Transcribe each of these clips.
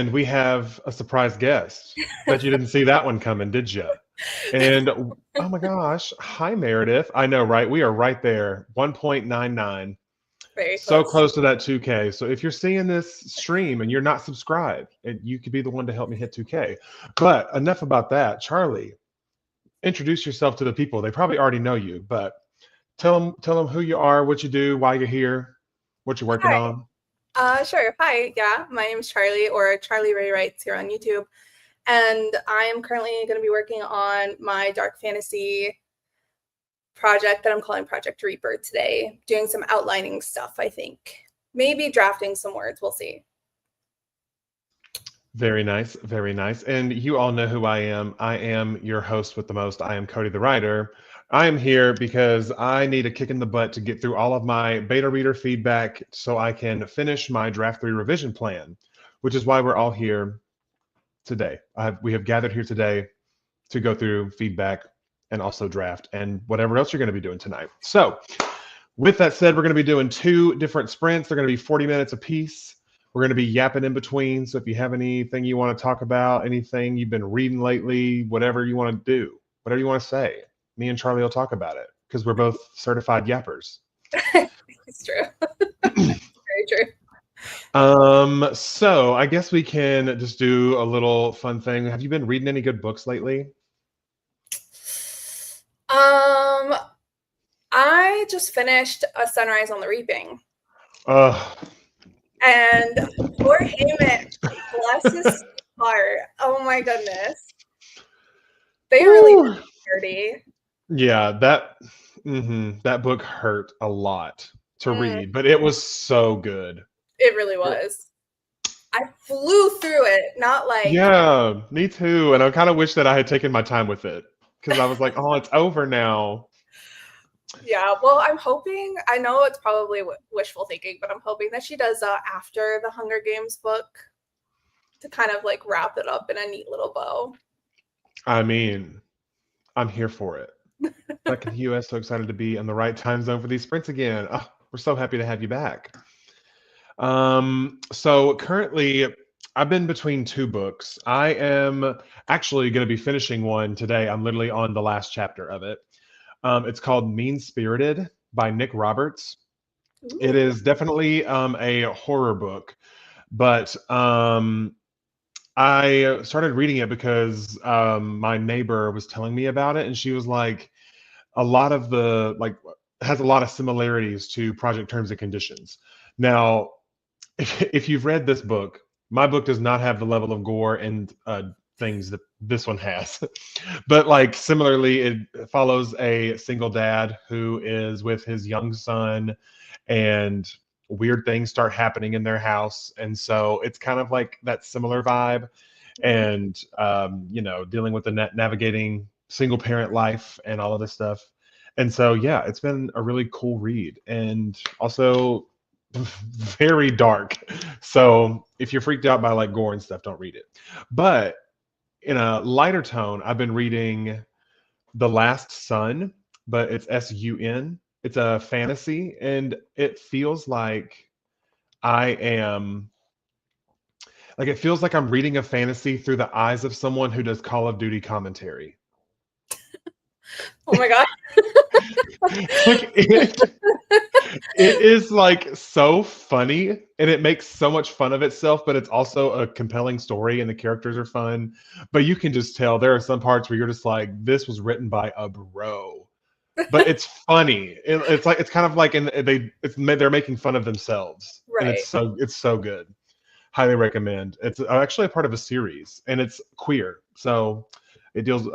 And we have a surprise guest. Bet you didn't see that one coming, did you? And oh my gosh, hi Meredith. I know, right? We are right there, 1.99. Very So close. close to that 2K. So if you're seeing this stream and you're not subscribed, you could be the one to help me hit 2K. But enough about that. Charlie, introduce yourself to the people. They probably already know you, but tell them who you are, what you do, why you're here, what you're working Hi. on. Sure. Hi. Yeah, my name is Charlie, or Charlie Ray Writes here on YouTube. And I am currently going to be working on my dark fantasy project that I'm calling Project Reaper today. Doing some outlining stuff, I think. Maybe drafting some words. We'll see. Very nice, very nice. And you all know who I am. I am your host with the most. I am Cody the Writer. I am here because I need a kick in the butt to get through all of my beta reader feedback so I can finish my draft 3 revision plan, which is why we're all here today. We have gathered here today to go through feedback and also draft and whatever else you're going to be doing tonight. So, with that said, we're going to be doing 2 different sprints. They're going to be 40 minutes apiece. We're going to be yapping in between. So if you have anything you want to talk about, anything you've been reading lately, whatever you want to do, whatever you want to say, me and Charlie will talk about it because we're both certified yappers. It's true. Very true. So I guess we can just do a little fun thing. Have you been reading any good books lately? I just finished A Sunrise on the Reaping. Ugh. And poor Heyman, bless his heart. Oh my goodness. They really did dirty. Yeah, that book hurt a lot to read, but it was so good. It really was. I flew through it, not like... Yeah, me too. And I kind of wish that I had taken my time with it because I was like, oh, it's over now. Yeah, well, I'm hoping, I know it's probably wishful thinking, but I'm hoping that she does after the Hunger Games book to kind of like wrap it up in a neat little bow. I mean, I'm here for it. Back in the US, so excited to be in the right time zone for these sprints again. Oh, we're so happy to have you back. So currently, I've been between 2 books. I am actually going to be finishing one today. I'm literally on the last chapter of it. It's called Mean-Spirited by Nick Roberts. Ooh. It is definitely a horror book, but I started reading it because my neighbor was telling me about it, and she was like, a lot of the has a lot of similarities to Project Terms and Conditions. Now, if you've read this book, my book does not have the level of gore and things that this one has. But like similarly, it follows a single dad who is with his young son and weird things start happening in their house. And so it's kind of like that similar vibe and, dealing with the navigating single parent life and all of this stuff. And so, yeah, it's been a really cool read and also very dark. So if you're freaked out by like gore and stuff, don't read it. But in a lighter tone, I've been reading The Last Sun, but it's SUN. It's a fantasy, and it feels like it feels like I'm reading a fantasy through the eyes of someone who does Call of Duty commentary. Oh my God. Like it is like so funny and it makes so much fun of itself, but it's also a compelling story and the characters are fun. But you can just tell there are some parts where you're just like, this was written by a bro. But it's funny. It's kind of like they're making fun of themselves. Right. And it's so good. Highly recommend. It's actually a part of a series and it's queer. So it deals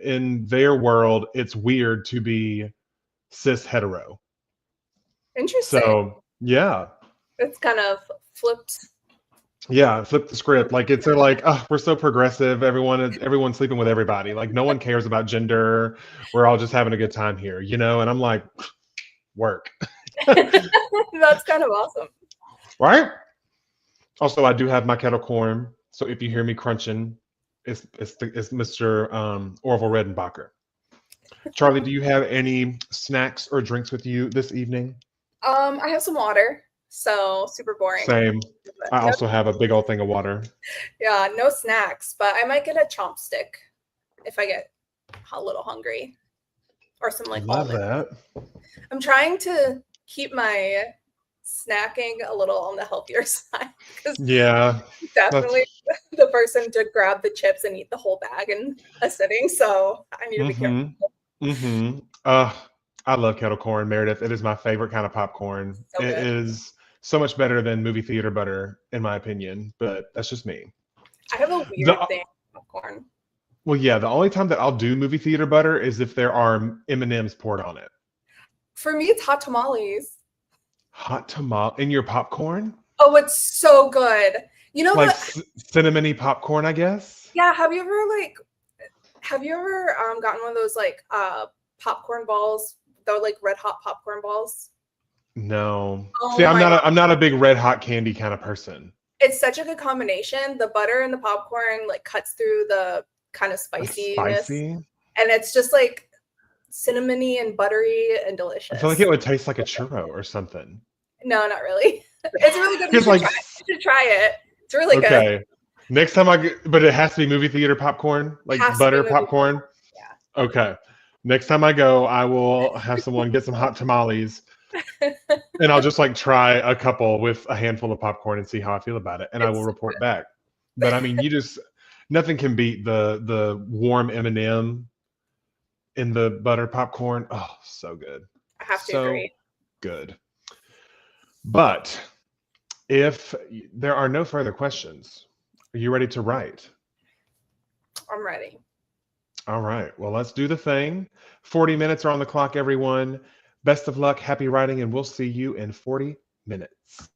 in their world, it's weird to be cis hetero. Interesting. So yeah. It's kind of flipped. Yeah, flip the script. Like they're like, oh, we're so progressive. Everyone's sleeping with everybody. Like no one cares about gender. We're all just having a good time here, And I'm like, work. That's kind of awesome. Right? Also, I do have my kettle corn. So if you hear me crunching, it's Mr. Orville Redenbacher. Charlie, do you have any snacks or drinks with you this evening? I have some water. So super boring. Same. But I no, also have a big old thing of water. yeah, no snacks, but I might get a chomp stick if I get a little hungry, or some like Love almond. that. I'm trying to keep my snacking a little on the healthier side because Yeah. definitely That's the person to grab the chips and eat the whole bag in a sitting. So I need to be careful. mm-hmm. I love kettle corn, Meredith. It is my favorite kind of popcorn. So It good. is so much better than movie theater butter, in my opinion, but that's just me. I have a The weird thing with popcorn. Well, yeah, the only time that I'll do movie theater butter is if there are M&Ms poured on it. For me, it's hot tamales. Hot tomato in your popcorn? Oh, it's so good. You know Like the cinnamony popcorn, I guess? yeah. Have you ever gotten one of those like popcorn balls? They're like red hot popcorn balls. No. See, Oh I'm my not god, I'm not a big red hot candy kind of person. it's such a good combination. The butter and the popcorn like cuts through the kind of A spiciness, spicy? and it's just like cinnamony and buttery and I feel like it delicious. would taste like a churro or something. No, not really. It's really good. You It's should like try it. You should try it. It's really good. okay. Next time but it has to be movie theater popcorn, like Has to be butter movie theater. popcorn. Okay. Next time I go, I will have someone get some hot tamales Yeah. and I'll just like try a couple with a handful of popcorn and see how I feel about it, and I will It's report back. But I mean, nothing can beat the warm M&M in the butter popcorn. Oh, so good, I have to so agree. good. But if there are no further questions, are you ready to write? I'm ready. All right. Well, let's do the thing. 40 minutes are on the clock, everyone. Best of luck, happy writing, and we'll see you in 40 minutes.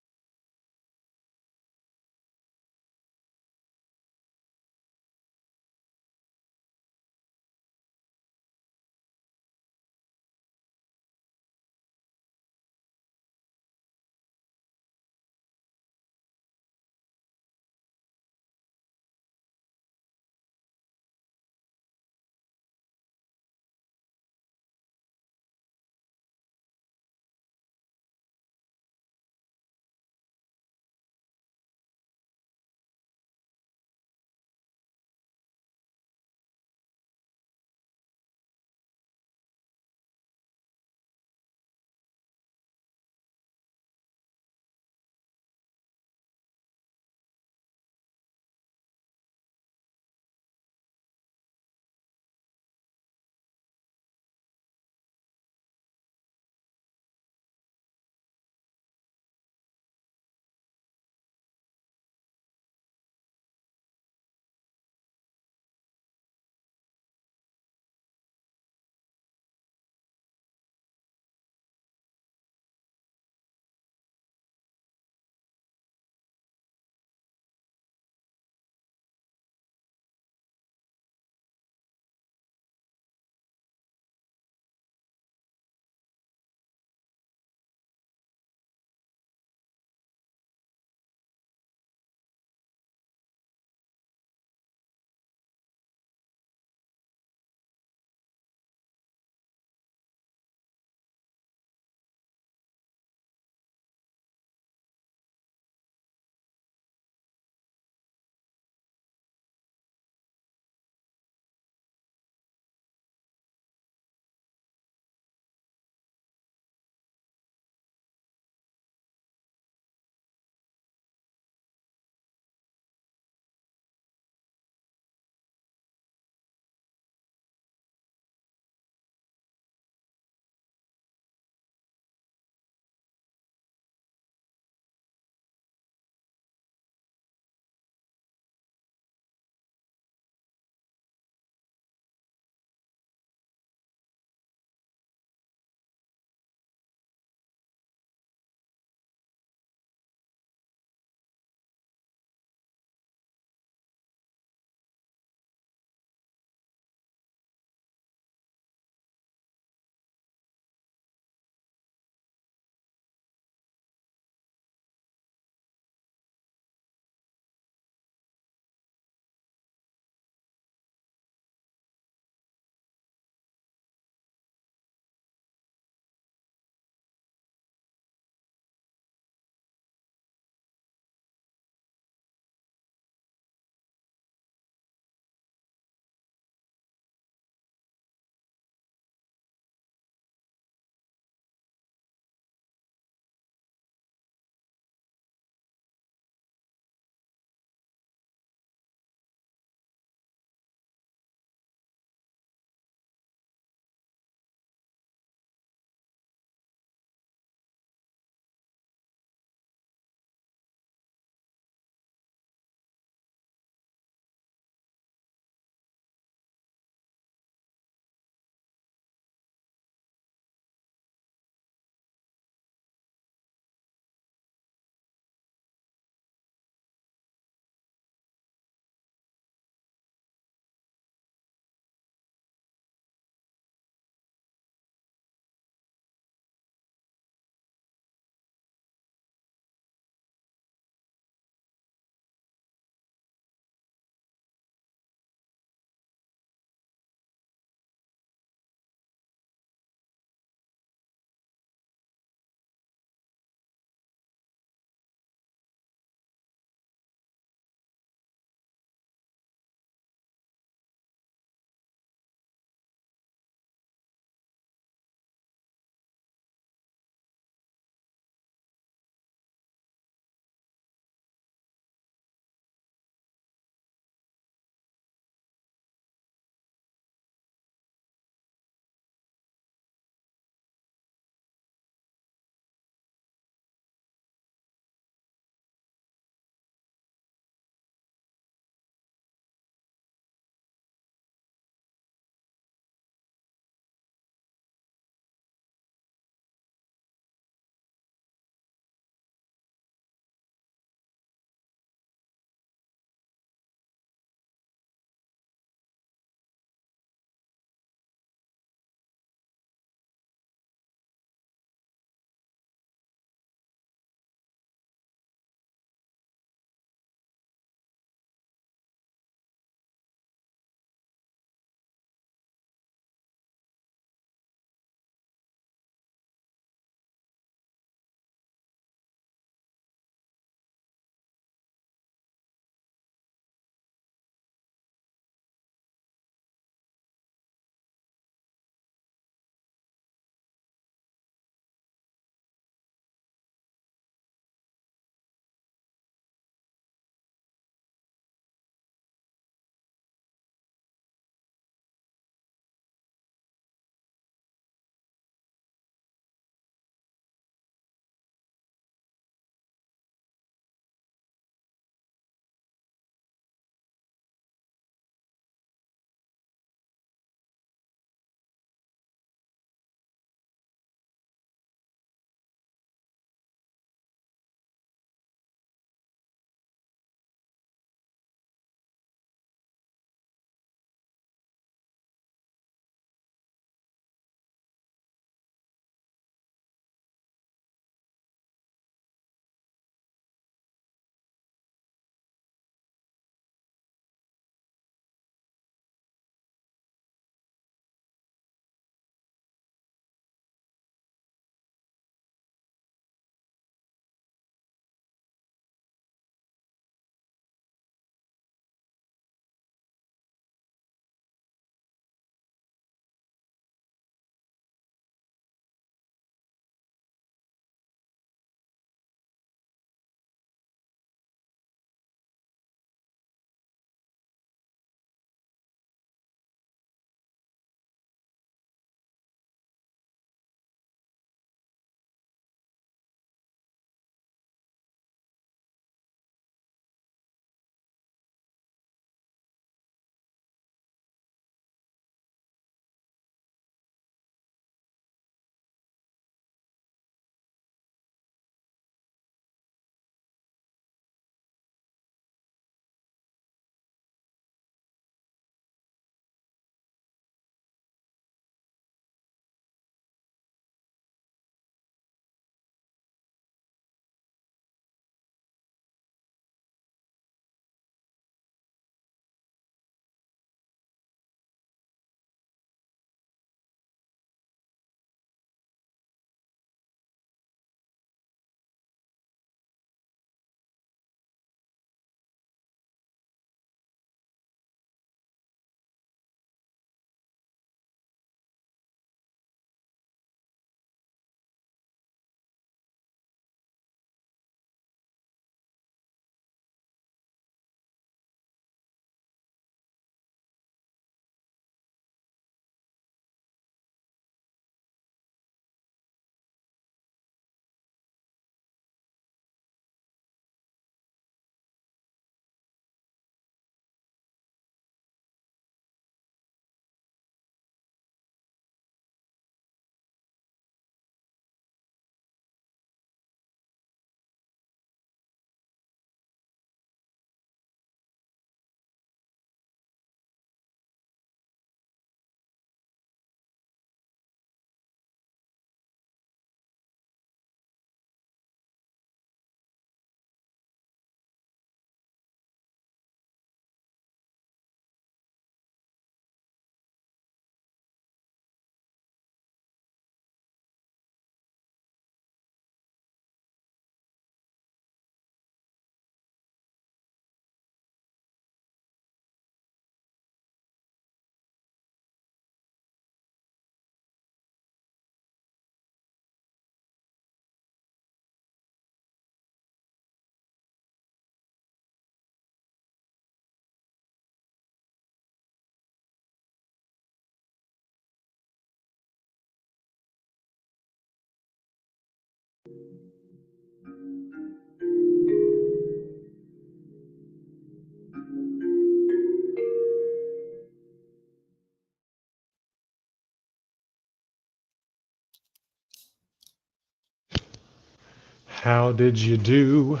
How did you do?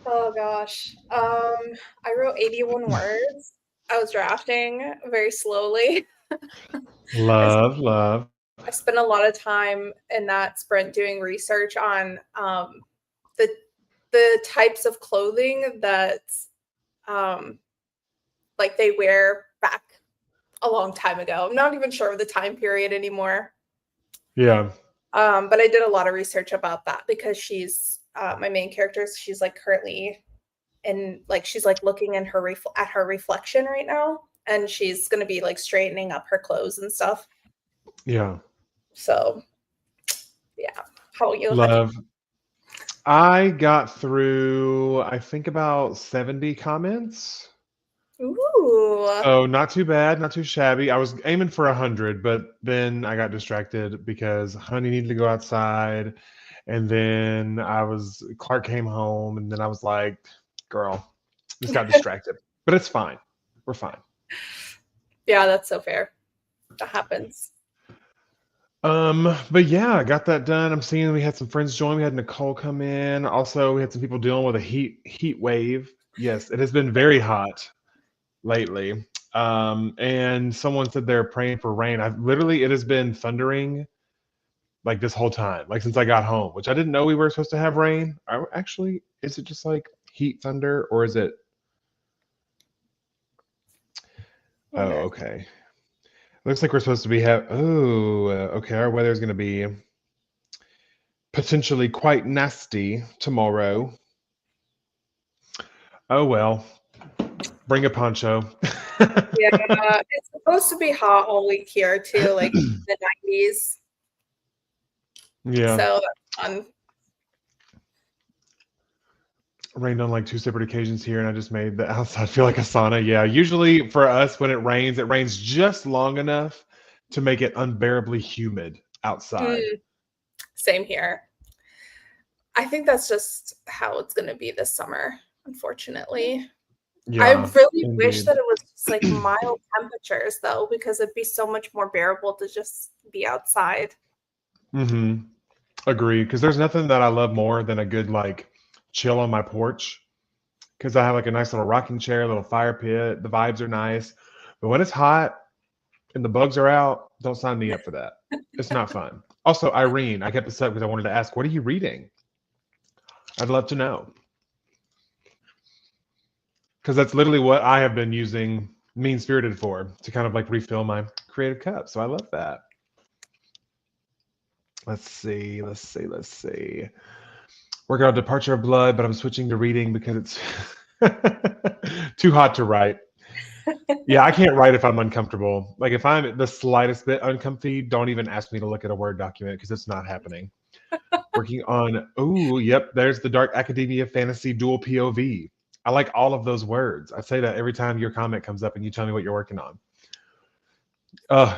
Oh gosh. I wrote 81 words. I was drafting very slowly. I, s- Love, love. I spent a lot of time in that sprint doing research on the types of clothing that um, like they wear back a long time ago. I'm not even sure of the time period anymore. Yeah. But I did a lot of research about that because she's my main character. She's like currently in like she's like looking in her at her reflection right now, and she's gonna be like straightening up her clothes and stuff. Yeah. So yeah, how about you? Love. I got through, I think, about 70 comments. Ooh, So not too bad, not too shabby. I was aiming for 100, but then I got distracted because Honey needed to go outside. And then Clark came home, and then I was like, girl, just got distracted. But it's fine. We're fine. yeah, that's so fair. That happens. But yeah, I got that done. I'm seeing we had some friends join. We had Nicole come in. Also, we had some people dealing with a heat wave. Yes, it has been very hot lately. And someone said they're praying for rain. It has been thundering like this whole time, like since I got home, which I didn't know we were supposed to have rain. Actually, is it just like heat thunder or is it? Oh, Wonder. okay. Looks like we're supposed to be okay. Our weather is going to be potentially quite nasty tomorrow. Oh well, bring a poncho. Yeah, it's supposed to be hot all week here too, like the 90s. Yeah, So that's fun. rained on like two separate occasions here, and I just made the outside feel like a sauna. Yeah, usually for us when it rains just long enough to make it unbearably humid outside. Same here. I think that's just how it's going to be this summer, unfortunately. I Yeah, really wish indeed. that it was just like mild temperatures though, because it'd be so much more bearable to just be outside. Mm-hmm. Agree. Because there's nothing that I love more than a good like chill on my porch. Because I have like a nice little rocking chair, a little fire pit. The vibes are nice. But when it's hot and the bugs are out, don't sign me up for that. It's not fun. Also, Irene, I kept this up because I wanted to ask, what are you reading? I'd love to know. Because that's literally what I have been using Mean Spirited for, to kind of like refill my creative cup. So I love that. Let's see. Working on Departure of Blood, but I'm switching to reading because it's too hot to write. Yeah, I can't write if I'm uncomfortable. Like if I'm the slightest bit uncomfy, don't even ask me to look at a Word document because it's not happening. Working on, yep, there's the Dark Academia Fantasy Dual POV. I like all of those words. I say that every time your comment comes up and you tell me what you're working on.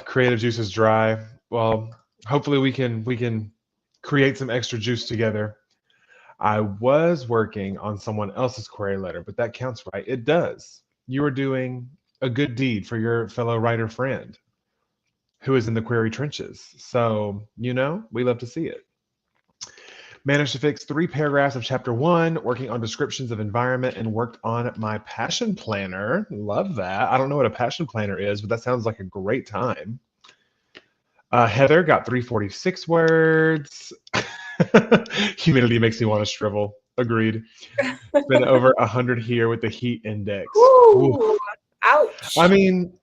Creative juice is dry. Well, hopefully we can create some extra juice together. I was working on someone else's query letter, but that counts, right? It does. You are doing a good deed for your fellow writer friend who is in the query trenches. So, we love to see it. Managed to fix 3 paragraphs of chapter 1, working on descriptions of environment, and worked on my passion planner. Love that. I don't know what a passion planner is, but that sounds like a great time. Heather got 346 words. Humidity makes me want to shrivel. Agreed. It's been over 100 here with the heat index. Ooh, ouch.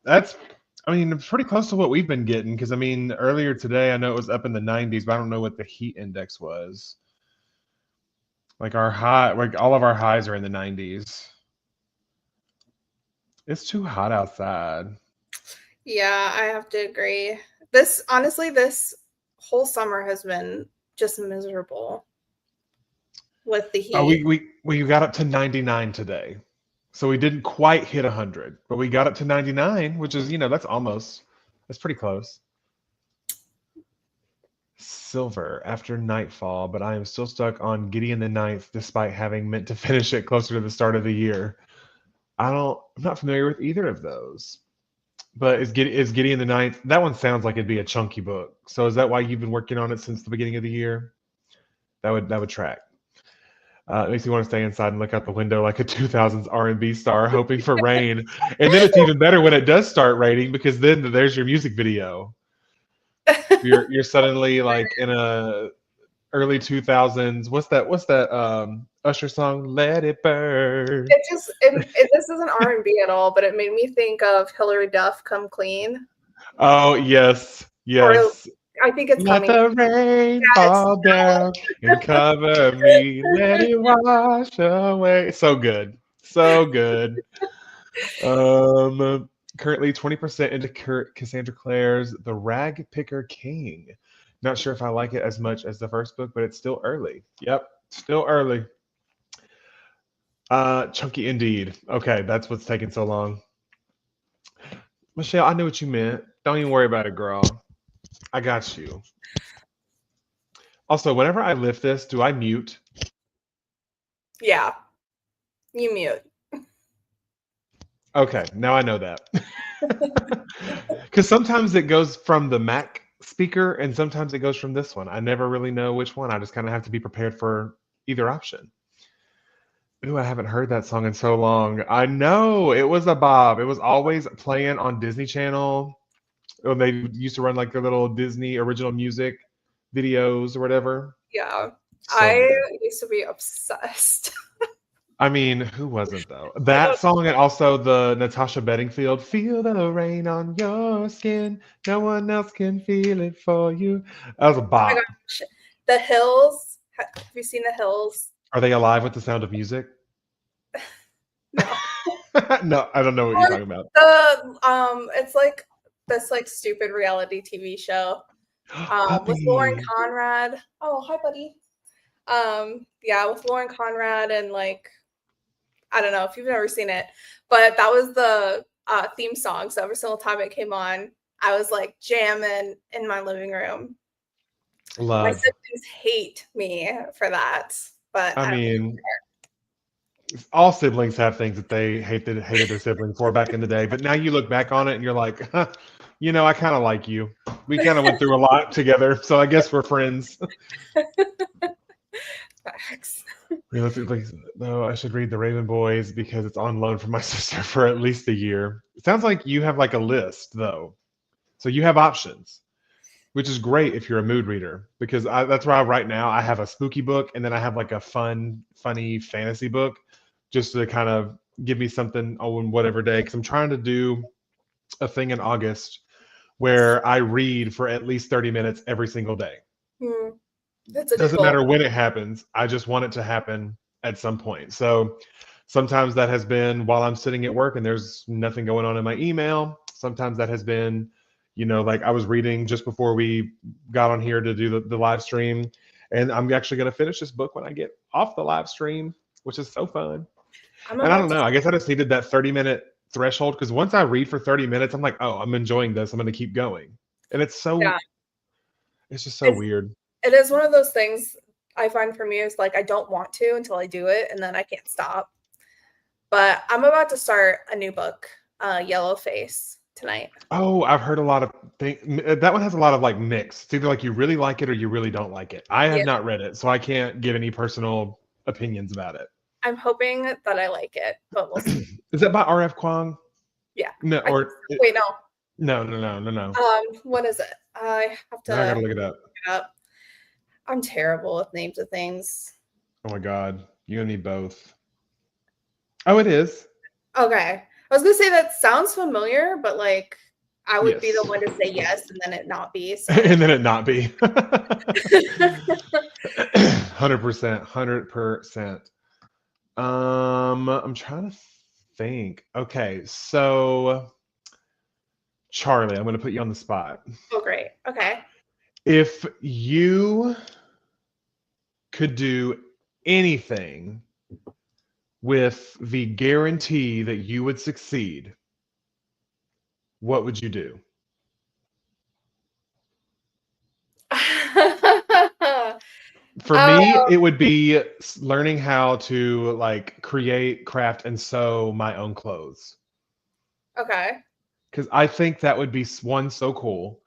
It's pretty close to what we've been getting because earlier today I know it was up in the 90s, but I don't know what the heat index was. Like all of our highs are in the 90s. It's too hot outside. Yeah, I have to agree. This whole summer has been just miserable with the Oh, heat. we got up to 99 today. So we didn't quite hit 100, but we got up to 99, which is, that's pretty close. Silver after nightfall, but I am still stuck on Gideon the Ninth despite having meant to finish it closer to the start of the year. I'm not familiar with either of those. But is Gideon the Ninth? That one sounds like it'd be a chunky book. So is that why you've been working on it since the beginning of the year? That would track. It makes you want to stay inside and look out the window like a 2000s R&B star, hoping for rain. And then it's even better when it does start raining because then there's your music video. You're suddenly like in a early 2000s. What's that Usher song? Let It Burn. This isn't R&B at all, but it made me think of Hillary Duff, "Come Clean," Oh yes, or yes. I think it's Let coming. the rain Yeah, it's fall down and cover me. Let it wash away. So good. So good. Currently 20% into Cassandra Clare's The Rag Picker King. Not sure if I like it as much as the first book, but it's still early. Yep, still early. Chunky indeed. Okay, that's what's taking so long. Michelle, I knew what you meant. Don't even worry about it, girl. I got you. Also, whenever I lift this, do I mute? Yeah, you mute. Okay, now I know that. Because sometimes it goes from the Mac speaker and sometimes it goes from this one. I never really know which one. I just kind of have to be prepared for either option. Ooh, I haven't heard that song in so long. I know it was a bob. It was always playing on Disney Channel. When they used to run like their little Disney original music videos or whatever. Yeah, So I good. used to be obsessed. I mean, who wasn't though? That song and also the Natasha Bedingfield, "Feel the Rain on Your Skin, no one else can feel it for you." That was a Oh my bop. gosh, The Hills. Have you seen The Hills? Are they alive with the sound of music? No. No, I don't know what you're talking about. It's like this like stupid reality TV show. With Lauren Puppy. Conrad. Oh, hi, buddy. Yeah, with Lauren Conrad and like I don't know if you've never seen it, but that was the theme song. So every single time it came on, I was like jamming in my living room. My Love. siblings hate me for that, but I I don't mean, all siblings have things that they hated their sibling for back in the day, but now you look back on it and you're like, huh, I kind of like you. We kind of went through a lot together, so I guess we're friends. facts. Realistically, though, I should read The Raven Boys because it's on loan from my sister for at least a year. It sounds like you have like a list, though. So you have options, which is great if you're a mood reader because that's why right now I have a spooky book and then I have like a funny fantasy book just to kind of give me something on whatever day. Because I'm trying to do a thing in August where I read for at least 30 minutes every single day. That's a good Doesn't goal. matter when it happens. I just want it to happen at some point. So sometimes that has been while I'm sitting at work and there's nothing going on in my email. Sometimes that has been, like I was reading just before we got on here to do the live stream. And I'm actually going to finish this book when I get off the live stream, which is so fun. I'm And I about don't to. know. I guess I just needed that 30-minute threshold because once I read for 30 minutes, I'm like, oh, I'm enjoying this. I'm going to keep going. And Yeah, it's just so it's weird. it is one of those things I find for me is like I don't want to until I do it, and then I can't stop. But I'm about to start a new book, Yellow Face, tonight. Oh, I've heard a lot of things. That one has a lot of like mix. It's either like you really like it or you really don't like it. I have Yeah, not read it, so I can't give any personal opinions about it. I'm hoping that I like it, but we'll see. Is that by R.F. Kuang? Yeah, No, I think or so. Wait, no. no. What is it? I have Now I to gotta look it up. look it up. I'm terrible with names of things. Oh my God, you're gonna need both. Oh, it is. Okay, I was gonna say that sounds familiar, but like I would be the Yes. one to say yes and then it not be. So And then it not be. 100%, 100%. I'm trying to think. Okay, so Charlie, I'm going to put you on the spot. oh great. Okay. If you could do anything with the guarantee that you would succeed, what would you do? For me, Oh, it would be learning how to like create, craft, and sew my own clothes. okay. Because I think that would be one, so cool.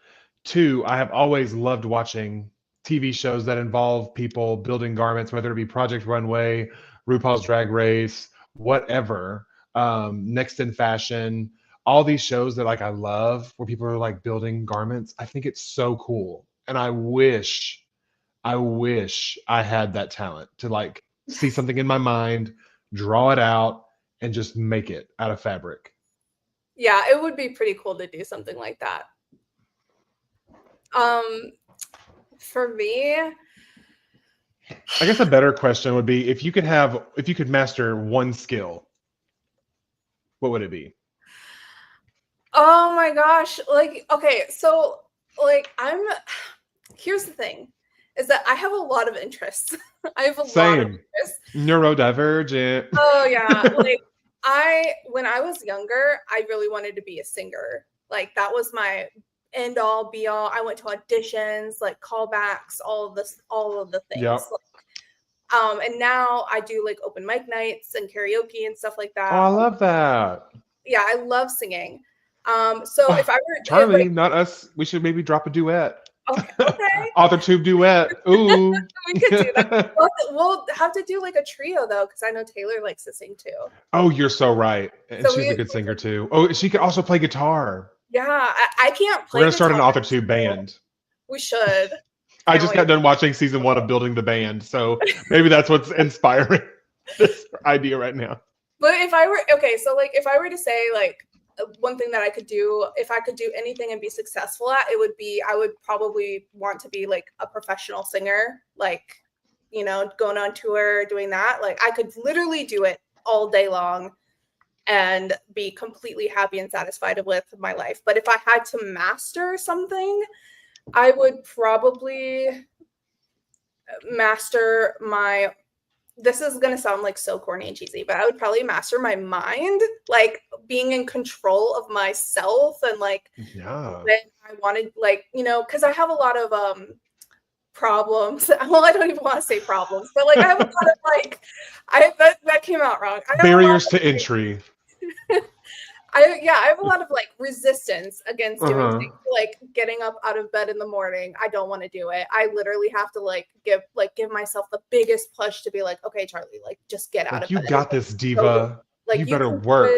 Two, I have always loved watching TV shows that involve people building garments, whether it be Project Runway, RuPaul's Drag Race, whatever, Next in Fashion, all these shows that like I love where people are like building garments. I think it's so cool. And I wish I had that talent to like see something in my mind, draw it out, and just make it out of fabric. Yeah, it would be pretty cool to do something like that. For me, I guess a better question would be if you could master one skill, what would it be? oh my gosh, like, okay, so like here's the thing, is that I have a lot of interests. I have a lot of Same. interests. Neurodivergent. Oh yeah, like when I was younger, I really wanted to be a singer. Like that was my end all be all. I went to auditions, like callbacks, all of the things. Yep. And now I do like open mic nights and karaoke and stuff like that. Oh, I love that. Yeah, I love singing. So if I were Charlie, not us, we should maybe drop a duet. okay. Author tube duet. Ooh. We could do that. We'll have to do like a trio though, because I know Taylor likes to sing too. Oh, you're so right. And So she's a good singer too. Oh, she could also play guitar. Yeah, I can't play. We're gonna start an guitar. author tube band. We should. I just got done watching season 1 of Building the Band, so maybe that's what's inspiring this idea right now. But if I were to say like one thing that I could do, if I could do anything and be successful at, it would be, I would probably want to be like a professional singer, like, you know, going on tour, doing that. Like I could literally do it all day long and be completely happy and satisfied with my life. But if I had to master something, I would probably master my, this is going to sound like so corny and cheesy, but I would probably master my mind, like being in control of myself and like when I wanted, like, you know, because I have a lot of problems. Well, I don't even want to say problems, but like I have a lot of like, that came out wrong. Barriers to entry. I have a lot of like resistance against doing things, like getting up out of bed in the morning. I don't want to do it. I literally have to like give myself the biggest push to be like, okay, Charlie, like just get out of bed. You got this, diva. Like you better work.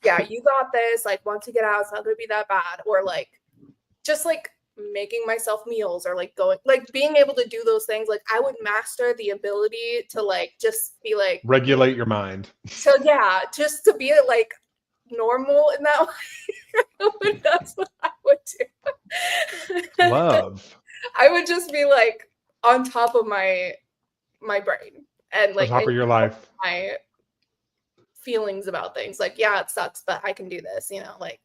Yeah, you got this. Like once you get out, it's not gonna be that bad. Or like just like making myself meals or like going, like being able to do those things. Like I would master the ability to like just be like regulate your mind. So yeah, just to be like normal in that way. That's what I would do. Love. I would just be like on top of my brain and like on top of your life, my feelings about things. Like, yeah, it sucks, but I can do this, you know, like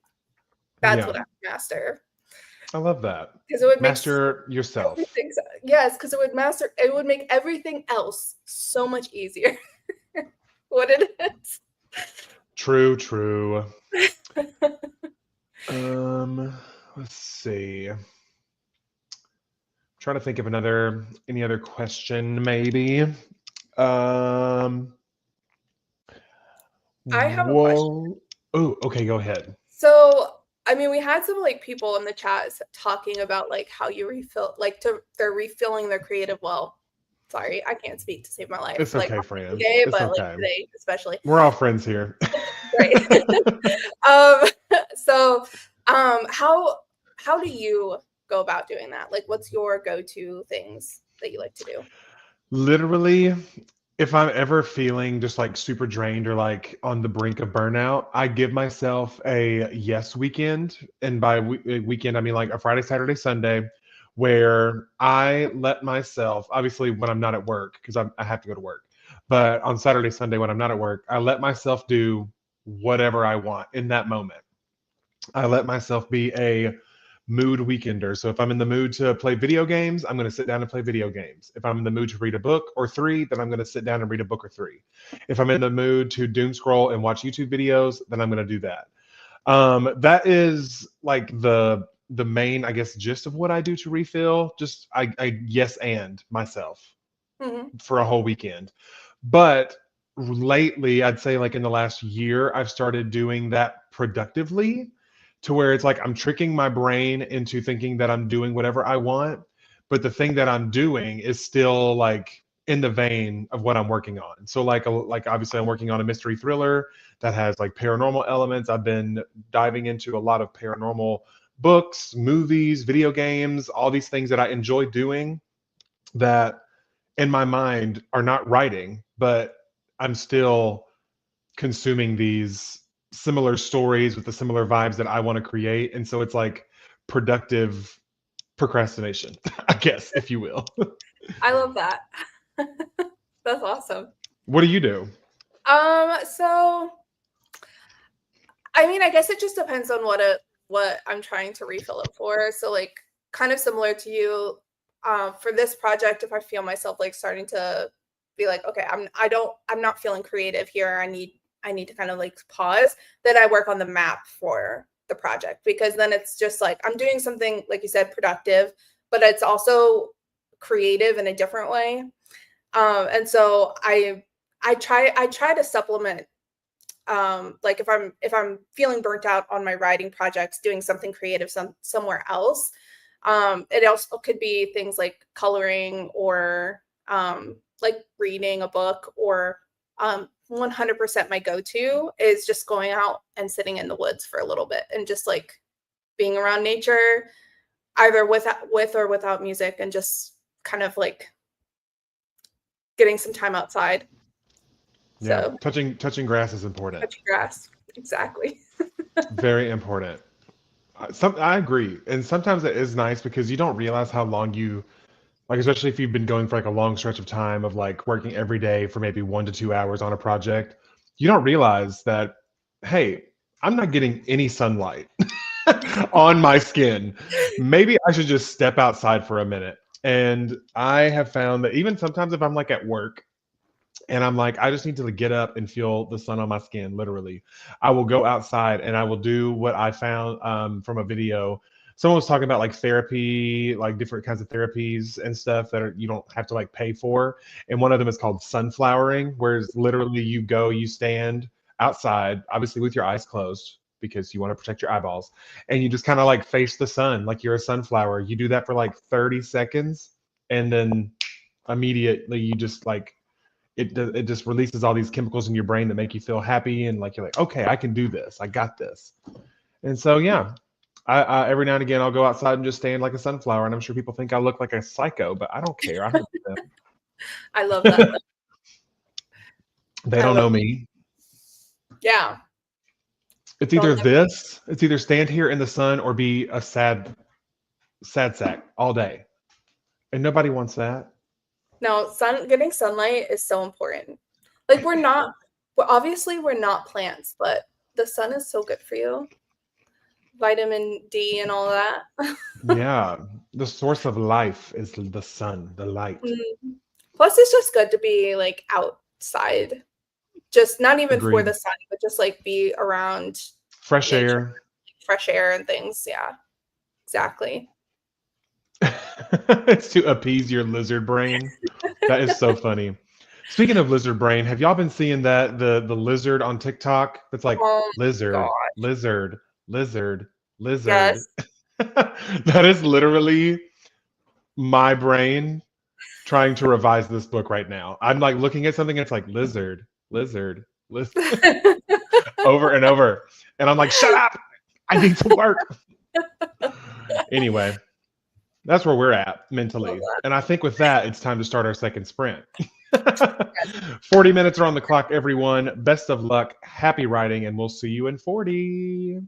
that's what I would master. I love that. Because it would master yourself. Yes, because it would make everything else so much easier. What it is. True. Let's see. I'm trying to think of any other question, maybe. I have a question. Oh, okay, go ahead. So, I mean, we had some like people in the chat talking about like how you refill, like they're refilling their creative well. Sorry, I can't speak to save my life. It's like, okay, friends. Today, it's but okay. like today especially. We're all friends here. Right. So how do you go about doing that? Like, what's your go-to things that you like to do? Literally, if I'm ever feeling just like super drained or like on the brink of burnout, I give myself a yes weekend. And by weekend, I mean like a Friday, Saturday, Sunday, where I let myself, obviously when I'm not at work, because I have to go to work, but on Saturday, Sunday, when I'm not at work, I let myself do whatever I want in that moment. I let myself be a mood weekender. So if I'm in the mood to play video games, I'm going to sit down and play video games. If I'm in the mood to read a book or 3, then I'm going to sit down and read a book or 3. If I'm in the mood to doom scroll and watch YouTube videos, then I'm going to do that. That is like the main, I guess, gist of what I do to refill. Just I yes and myself for a whole weekend. But lately, I'd say like in the last year, I've started doing that productively, to where it's like I'm tricking my brain into thinking that I'm doing whatever I want, but the thing that I'm doing is still like in the vein of what I'm working on. So like obviously I'm working on a mystery thriller that has like paranormal elements. I've been diving into a lot of paranormal books, movies, video games, all these things that I enjoy doing that in my mind are not writing, but I'm still consuming these similar stories with the similar vibes that I want to create. And so it's like productive procrastination, I guess, if you will. I love that. That's awesome. What do you do? So I mean, I guess it just depends on what I'm trying to refill it for. So like kind of similar to you, for this project, if I feel myself like starting to be like, okay, I'm not feeling creative here. I need to kind of like pause, then I work on the map for the project, because then it's just like I'm doing something, like you said, productive, but it's also creative in a different way. And so I try to supplement, like if I'm feeling burnt out on my writing projects, doing something creative somewhere else. It also could be things like coloring, or like reading a book, or 100% my go-to is just going out and sitting in the woods for a little bit and just like being around nature, either with or without music, and just kind of like getting some time outside. Yeah, So touching grass is important. touching grass, exactly. Very important. I agree, and sometimes it is nice because you don't realize how long you like, especially if you've been going for like a long stretch of time of like working every day for maybe 1 to 2 hours on a project. You don't realize that, hey, I'm not getting any sunlight on my skin. Maybe I should just step outside for a minute. And I have found that even sometimes if I'm like at work and I'm like, I just need to get up and feel the sun on my skin, literally. I will go outside and I will do what I found from a video. Someone was talking about like therapy, like different kinds of therapies and stuff that you don't have to like pay for. And one of them is called sunflowering, whereas literally you go, you stand outside, obviously with your eyes closed because you want to protect your eyeballs, and you just kind of like face the sun like you're a sunflower. You do that for like 30 seconds, and then immediately you just like it just releases all these chemicals in your brain that make you feel happy, and like you're like, okay, I can do this, I got this. And so yeah, I every now and again I'll go outside and just stand like a sunflower, and I'm sure people think I look like a psycho, but I don't care. I don't do I love that. that. They I don't love know me. Yeah. It's They'll either never this, it's either stand here in the sun or be a sad sack all day, and nobody wants that. No, getting sunlight is so important. Like obviously we're not plants, but the sun is so good for you. Vitamin D and all that. Yeah, the source of life is the sun, the light. Mm. Plus it's just good to be like outside. Just not even for Agreed. the sun, but just like be around Fresh nature, air. fresh air and things. Yeah, exactly. It's to appease your lizard brain. That is so funny. Speaking of lizard brain, have y'all been seeing that the lizard on TikTok that's like Oh my lizard, god. lizard, lizard, lizard? Yes. That is literally my brain trying to revise this book right now. I'm like looking at something and it's like lizard, lizard, lizard over and over. And I'm like, shut up. I need to work. Anyway, that's where we're at Love mentally. that. And I think with that, it's time to start our second sprint. 40 minutes are on the clock, everyone. Best of luck. Happy writing, and we'll see you in 40.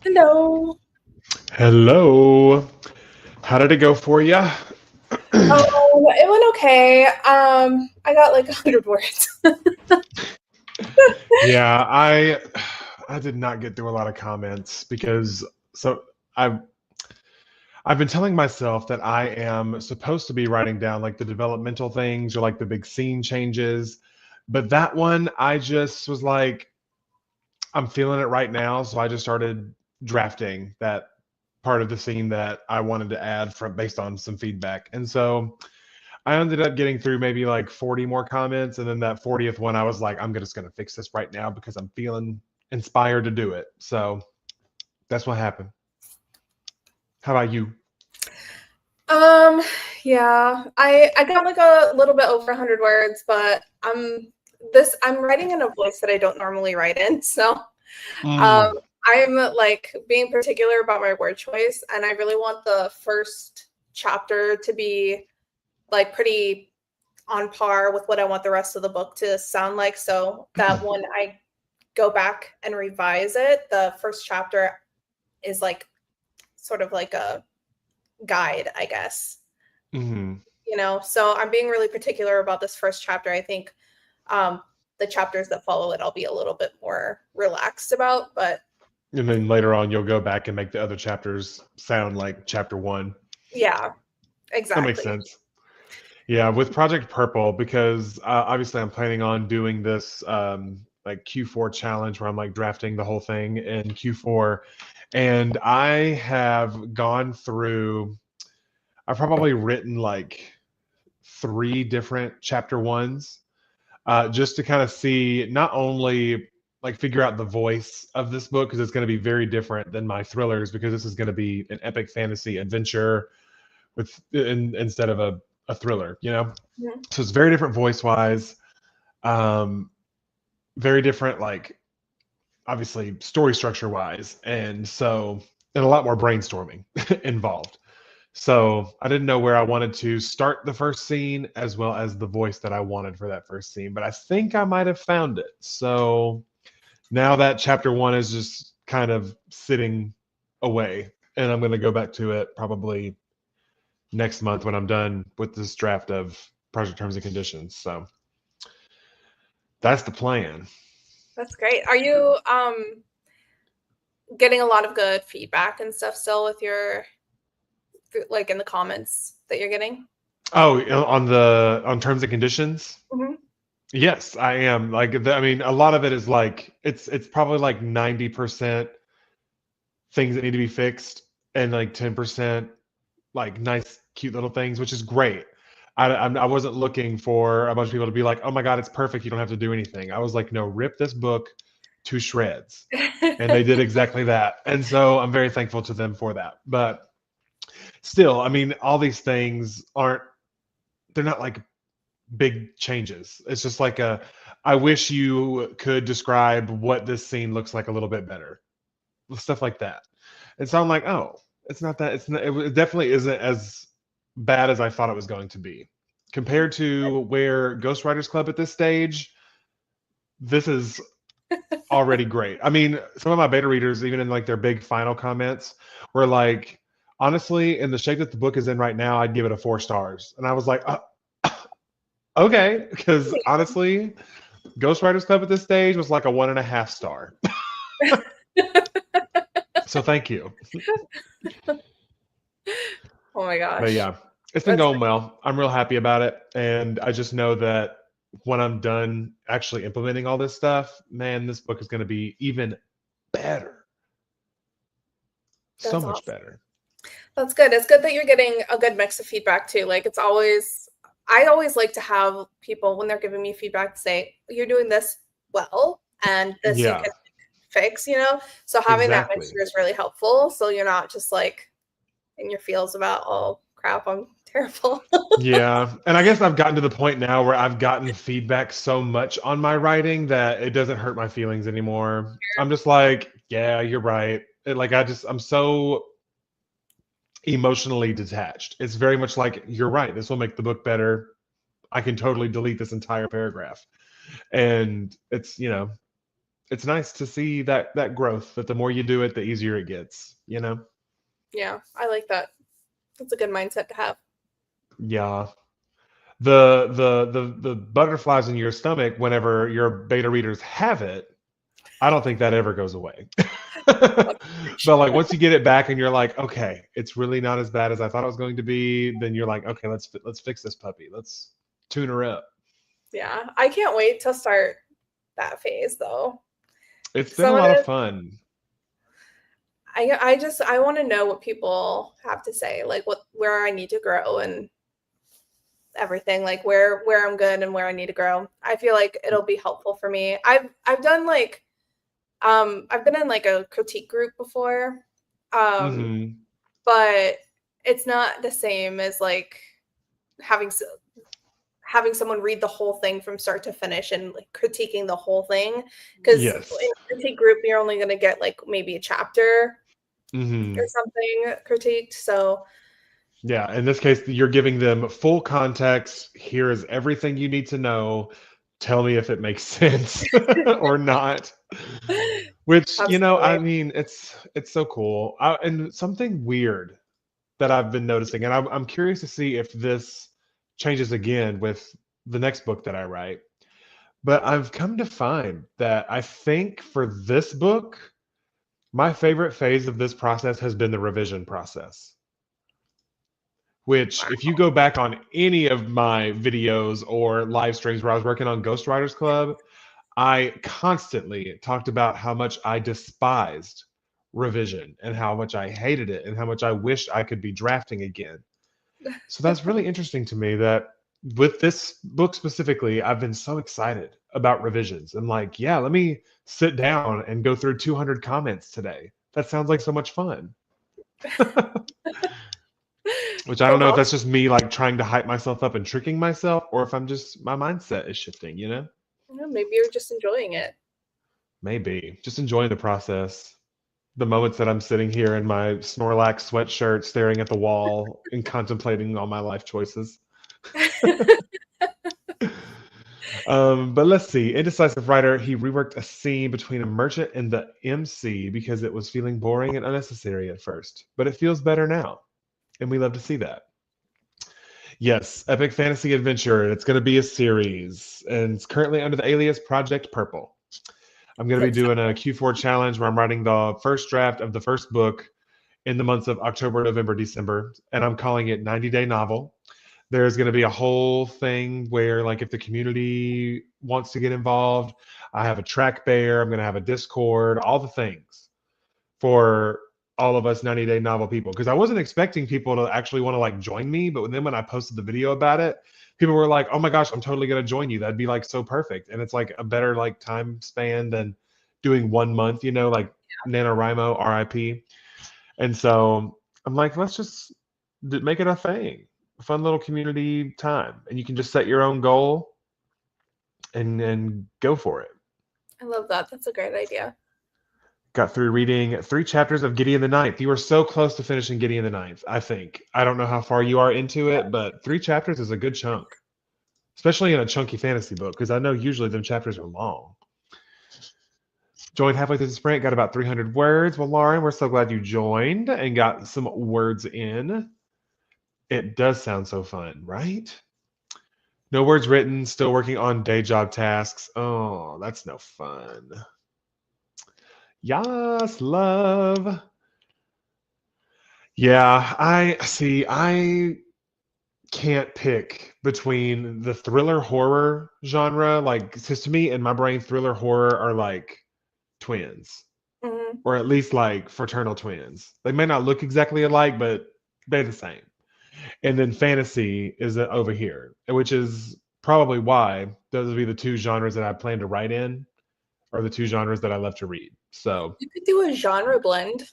Hello. Hello. How did it go for you? It went okay. I got like 100 words. Yeah, I did not get through a lot of comments because so I've I've been telling myself that I am supposed to be writing down like the developmental things or like the big scene changes, but that one I just was like I'm feeling it right now, so I just started drafting that part of the scene that I wanted to add from based on some feedback. And so I ended up getting through maybe like 40 more comments, and then that 40th one, I was like, I'm just going to fix this right now because I'm feeling inspired to do it. So that's what happened. How about you? Um, yeah, I got like a little bit over 100 words, but I'm writing in a voice that I don't normally write in, so Mm, I'm like being particular about my word choice, and I really want the first chapter to be like pretty on par with what I want the rest of the book to sound like, so that when I go back and revise it, the first chapter is like sort of like a guide, I guess. mhm. So I'm being really particular about this first chapter. I think the chapters that follow it I'll be a little bit more relaxed about, but And then later on, you'll go back and make the other chapters sound like chapter one. yeah, That makes exactly. sense. Yeah, with Project Purple, because obviously I'm planning on doing this like Q4 challenge where I'm like drafting the whole thing in Q4. And I have gone through, I've probably written like 3 different chapter ones just to kind of see not only like figure out the voice of this book because it's going to be very different than my thrillers because this is going to be an epic fantasy adventure instead of a thriller, you know? Mhm. So it's very different voice wise, um, very different, like obviously story structure wise. And a lot more brainstorming involved. So I didn't know where I wanted to start the first scene as well as the voice that I wanted for that first scene, but I think I might have found it. So now that chapter one is just kind of sitting away, and I'm going to go back to it probably next month when I'm done with this draft of Project Terms and Conditions. So that's the plan. That's great. Are you getting a lot of good feedback and stuff still with your like in the comments that you're getting? Oh, on terms and conditions. Mm-hmm. Yes, I am. I mean, a lot of it is like it's probably like 90% things that need to be fixed and like 10% like nice, cute little things, which is great. I wasn't looking for a bunch of people to be like, oh my God, it's perfect. You don't have to do anything. I was like, no, rip this book to shreds. And they did exactly that. And so I'm very thankful to them for that. But still, I mean, all these things they're not like big changes. It's just like I wish you could describe what this scene looks like a little bit better. Stuff like that. And so I'm like, oh, it's not that. It definitely isn't as bad as I thought it was going to be. Compared to where Ghost Riders Club at this stage, this is already great. I mean, some of my beta readers, even in like their big final comments, were like, honestly, in the shape that the book is in right now, I'd give it a 4 stars. And I was like, okay, because honestly, Ghost Riders Club at this stage was like a 1.5 star. So thank you. Oh my But gosh. yeah, it's been That's going well. I'm real happy about it. And I just know that when I'm done actually implementing all this stuff, man, this book is going to be even better. So that's much awesome. better. That's good. It's good that you're getting a good mix of feedback too. Like I always like to have people when they're giving me feedback say, you're doing this well and this you Yeah, can fix. So having that exactly. mixture is really helpful. So you're not just like in your feels about, oh crap, I'm terrible. Yeah. And I guess I've gotten to the point now where I've gotten feedback so much on my writing that it doesn't hurt my feelings anymore. I'm just like, yeah, you're right. I'm so emotionally detached. It's very much like, you're right. This will make the book better. I can totally delete this entire paragraph. And it's, it's nice to see that growth, that the more you do it, the easier it gets, you know? Yeah, I like that. That's a good mindset to have. Yeah. The butterflies in your stomach whenever your beta readers have it, I don't think that ever goes away. But like once you get it back and you're like, okay, it's really not as bad as I thought it was going to be, then you're like, okay, let's fix this puppy. Let's tune her up. Yeah, I can't wait to start that phase though. It's been a Some of lot of it, fun. I want to know what people have to say, like where I need to grow and everything, like where I'm good and where I need to grow. I feel like it'll be helpful for me. I've done like I've been in like a critique group before. Um Hmm. but it's not the same as like having having someone read the whole thing from start to finish and like critiquing the whole thing, because in Yes. a critique group you're only going to get like maybe a chapter or Hmm. something critiqued. So Yeah. In this case, you're giving them full context. Here is everything you need to know. Tell me if it makes sense or not. Which, I absolutely. mean, it's so cool. And something weird that I've been noticing, and I'm curious to see if this changes again with the next book that I write. But I've come to find that I think for this book, my favorite phase of this process has been the revision process. Which, if you go back on any of my videos or live streams where I was working on Ghostwriters Club, I constantly talked about how much I despised revision and how much I hated it and how much I wished I could be drafting again. So that's really interesting to me that with this book specifically, I've been so excited about revisions. I'm like, yeah, let me sit down and go through 200 comments today. That sounds like so much fun. Which I don't So know if how, that's just me like trying to hype myself up and tricking myself, or if I'm just my mindset is shifting, maybe you're just enjoying it. Maybe just enjoying the process. The moments that I'm sitting here in my Snorlax sweatshirt, staring at the wall and contemplating all my life choices. But let's see. Indecisive writer, he reworked a scene between a merchant and the MC because it was feeling boring and unnecessary at first, but it feels better now, and we love to see that. Yes, epic fantasy adventure. It's going to be a series, and it's currently under the alias Project Purple. I'm going to be That's doing a Q4 challenge where I'm writing the first draft of the first book in the months of October, November, December, and I'm calling it 90-day novel. There's going to be a whole thing where, like, if the community wants to get involved, I have a track bear, I'm going to have a Discord, all the things for all of us 90-day novel people. Because I wasn't expecting people to actually want to like join me, but then when I posted the video about it, people were like, "Oh my gosh, I'm totally going to join you. That'd be like so perfect." And it's like a better like time span than doing 1 month, like NaNoWriMo, RIP. And so I'm like, let's just make it a thing, a fun little community time, and you can just set your own goal and go for it. I love that. That's a great idea. Got through reading 3 chapters of Gideon the Ninth. You were so close to finishing Gideon the Ninth, I think. I don't know how far you are into it, but 3 chapters is a good chunk, especially in a chunky fantasy book, because I know usually them chapters are long. Joined halfway through the sprint, got about 300 words. Well, Lauren, we're so glad you joined and got some words in. It does sound so fun, right? No words written, still working on day job tasks. Oh, that's no fun. Yes, love. Yeah, I see. I can't pick between the thriller horror genre. Like, because to me, in my brain, thriller horror are like twins, Hmm. or at least like fraternal twins. They may not look exactly alike, but they're the same. And then fantasy is over here, which is probably why those would be the two genres that I plan to write in, or the two genres that I love to read. So, You could do a genre blend.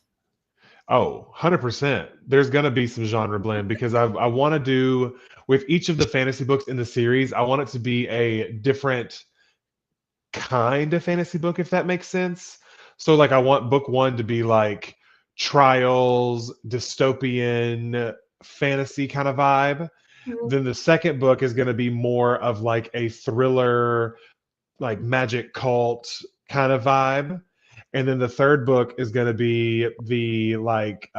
oh, 100%. There's going to be some genre blend because I want to do with each of the fantasy books in the series, I want it to be a different kind of fantasy book, if that makes sense. So, like, I want book one to be like trials, dystopian, fantasy kind of vibe. Mhm. Then the second book is going to be more of like a thriller, like magic cult kind of vibe. And then the third book is going to be the like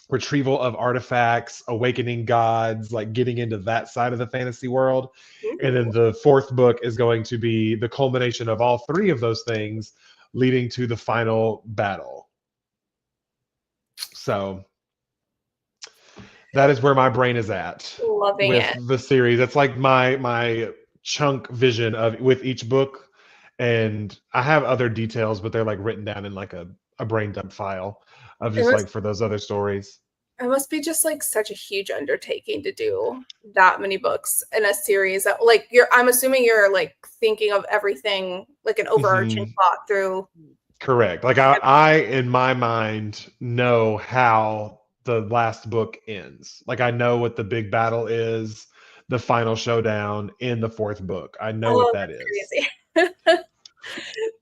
retrieval of artifacts, awakening gods, like getting into that side of the fantasy world. And then Ooh. the fourth book is going to be the culmination of all three of those things, leading to the final battle. So that is where my brain is at Loving with it. the series. That's like my chunk vision of with each book. And I have other details, but they're like written down in like a brain dump file of It just must, like for those other stories. it must be just like such a huge undertaking to do that many books in a series that like I'm assuming you're like thinking of everything like an overarching Mhm. plot through. Correct. Like I in my mind know how the last book ends. Like I know what the big battle is, the final showdown in the fourth book. I know what Oh, that is. that's crazy.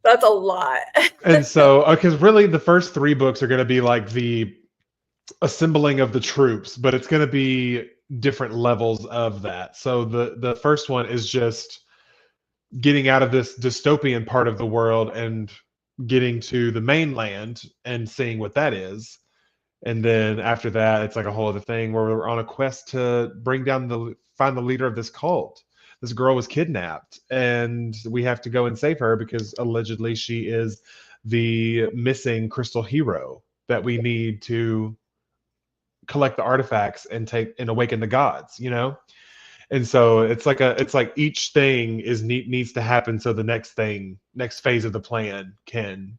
That's a lot. And so, because really the first three books are going to be like the assembling of the troops, but it's going to be different levels of that. So the first one is just getting out of this dystopian part of the world and getting to the mainland and seeing what that is. And then after that, it's like a whole other thing where we're on a quest to find the leader of this cult. This girl was kidnapped, and we have to go and save her because allegedly she is the missing crystal hero that we need to collect the artifacts and take and awaken the gods, you know? And so it's like each thing needs to happen so the next phase of the plan can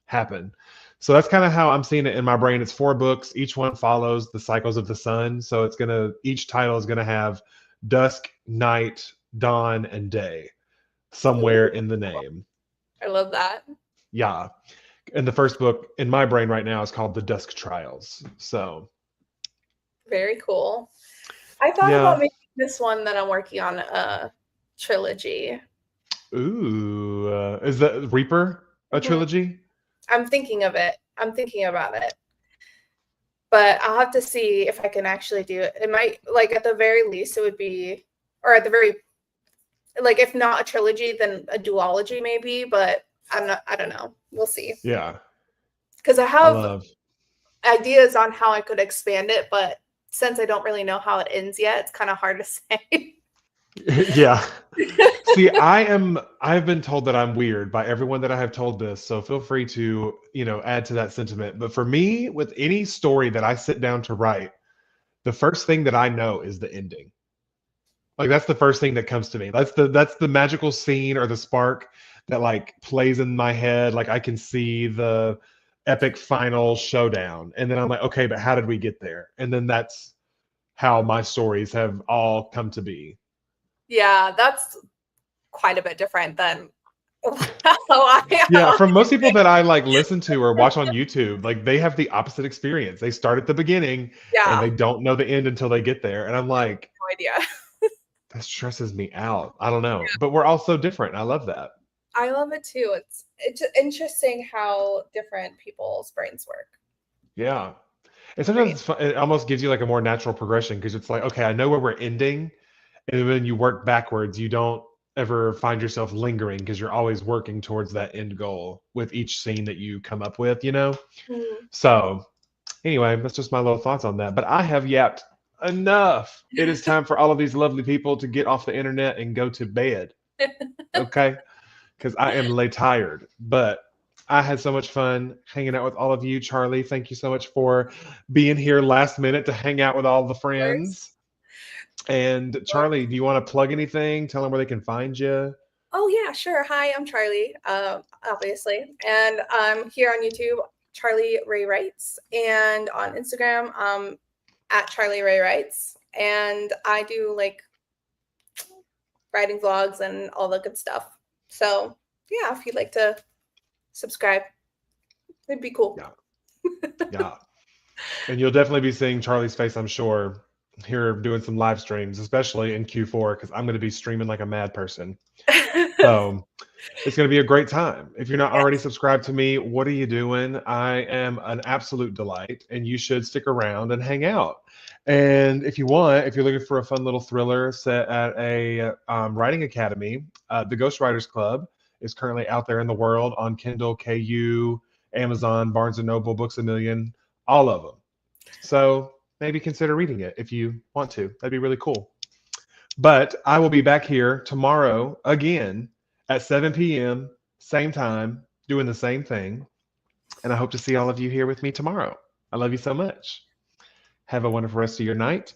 happen. So that's kind of how I'm seeing it in my brain. It's 4 books. Each one follows the cycles of the sun. So each title is gonna have dusk, night, dawn, and day somewhere in the name. I love that. Yeah. And the first book in my brain right now is called The Dusk Trials. So Very cool. I thought yeah. about making this one that I'm working on a trilogy. Ooh, is that Reaper a Mhm. trilogy? I'm thinking of it. I'm thinking about it. But I'll have to see if I can actually do it. It might, like, at the very least, it would be, or at the very, like, if not a trilogy, then a duology maybe. But I don't know. We'll see. Yeah, Because I I have love. ideas on how I could expand it, but since I don't really know how it ends yet, it's kind of hard to say. Yeah. See, I've been told that I'm weird by everyone that I have told this, so feel free to, add to that sentiment. But for me, with any story that I sit down to write, the first thing that I know is the ending. Like that's the first thing that comes to me. That's the magical scene or the spark that like plays in my head. Like I can see the epic final showdown. And then I'm like, okay, but how did we get there? And then that's how my stories have all come to be. Yeah, that's quite a bit different than how I Yeah, am. from most people that I like listen to or watch on YouTube, like they have the opposite experience. They start at the beginning and Yeah, they don't know the end until they get there. And I'm like, no idea. that stresses me out. I don't know. But we're all so different. I love that. I love it too. It's interesting how different people's brains work. Yeah. And sometimes Right. it's fun, it almost gives you like a more natural progression because it's like, okay, I know where we're ending. And when you work backwards, you don't ever find yourself lingering because you're always working towards that end goal with each scene that you come up with, you know? Mhm. So, anyway, that's just my little thoughts on that. But I have yapped enough. It is time for all of these lovely people to get off the internet and go to bed. Okay? Because I am lay tired. But I had so much fun hanging out with all of you. Charlie, thank you so much for being here last minute to hang out with all the Course. friends. And Charlie, do you want to plug anything? Tell them where they can find you. Oh yeah, sure. Hi, I'm Charlie, obviously, and I'm here on YouTube, Charlie Ray Writes, and on Instagram, at Charlie Ray Writes, and I do like writing vlogs and all the good stuff. So yeah, if you'd like to subscribe, it'd be cool. Yeah. Yeah. And you'll definitely be seeing Charlie's face, I'm sure, here doing some live streams, especially in Q4, because I'm going to be streaming like a mad person. So it's going to be a great time. If you're not already Yes. subscribed to me, what are you doing? I am an absolute delight, and you should stick around and hang out. And if you're looking for a fun little thriller set at a writing academy, the Ghostwriters Club is currently out there in the world on Kindle, KU, Amazon, Barnes and Noble, Books a Million, all of them. So maybe consider reading it if you want to. That'd be really cool. But I will be back here tomorrow again at 7 p.m., same time, doing the same thing. And I hope to see all of you here with me tomorrow. I love you so much. Have a wonderful rest of your night.